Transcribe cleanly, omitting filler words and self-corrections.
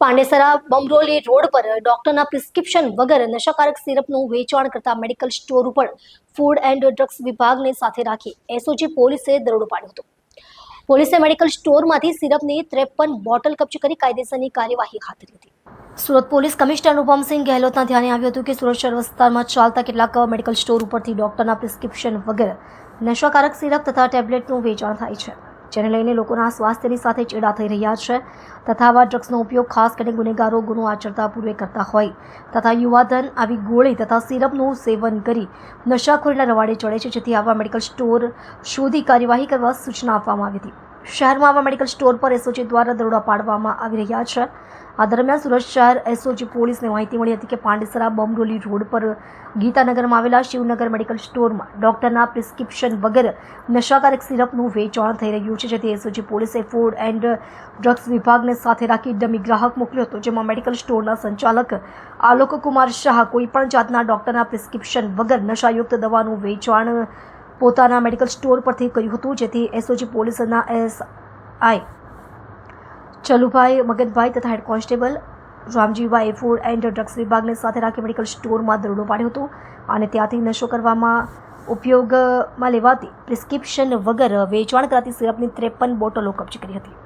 Pandesara Bamroli road પર ડોક્ટરના prescription વગર નશાકારક સિરપનું વેચાણ કરતા મેડિકલ સ્ટોર ઉપર ફૂડ એન્ડ ડ્રગ્સ વિભાગને સાથે રાખી એસઓજી પોલીસે દરોડો પાડ્યો હતો. પોલીસે મેડિકલ સ્ટોરમાંથી સિરપની 53 બોટલ કબજે કરી કાયદેસરની કાર્યવાહી હાથ ધરી હતી. સુરત પોલીસ કમિશનર અનુપમસિંહ ગેહલોતના ધ્યાને આવ્યું હતું કે સુરત શહેર વિસ્તારમાં ચાલતા કેટલાક મેડિકલ સ્ટોર ઉપરથી ડોક્ટરના પ્રિસ્ક્રિપ્શન વગર નશાકારક સિરપ તથા ટેબ્લેટનું વેચાણ થાય છે, જેને લઈને લોકોના સ્વાસ્થ્યની સાથે ચેડા થઈ રહ્યા છે તથા આવા ડ્રગ્સનો ઉપયોગ ખાસ કરીને ગુનેગારો ગુનો આચરતા પૂર્વે કરતા હોય તથા યુવાધન આવી ગોળી તથા સિરપનું સેવન કરી નશાખોરીના રવાડે ચડે છે, જેથી આવા મેડિકલ સ્ટોર શોધી કાર્યવાહી કરવા સૂચના આપવામાં આવી હતી. શહેરમાં આવા મેડિકલ સ્ટોર પર એસઓજી દ્વારા દરોડા પાડવામાં આવી રહ્યા છે. આ દરમિયાન સુરત શહેર એસઓજી પોલીસને માહિતી મળી હતી કે પાંડેસરા બમરોલી રોડ પર ગીતાનગરમાં આવેલા શિવનગર મેડિકલ સ્ટોરમાં ડોક્ટરના પ્રિસ્ક્રિપ્શન વગર નશાકારક સિરપનું વેચાણ થઈ રહ્યું છે, જેથી એસઓજી પોલીસે ફૂડ એન્ડ ડ્રગ્સ વિભાગને સાથે રાખી ડમી ગ્રાહક મોકલ્યો હતો, જેમાં મેડિકલ સ્ટોરના સંચાલક આલોક કુમાર શાહ કોઈપણ જાતના ડોક્ટરના પ્રિસ્ક્રિપ્શન વગર નશાયુક્ત દવાનું વેચાણ પોતાના મેડિકલ સ્ટોર પરથી કર્યું હતું, જેથી એસઓજી પોલીસના એસઆઈ ચલુભાઈ મગનભાઈ તથા head constable Ramjibhai food and drugs વિભાગને સાથે રાખી મેડિકલ સ્ટોરમાં દરોડો પાડ્યો હતો અને ત્યાંથી નશો કરવામાં ઉપયોગમાં લેવાતી પ્રિસ્ક્રિપ્શન વગર વેચાણ કરાતી સિરપની 53 બોટલો કબજે કરી હતી.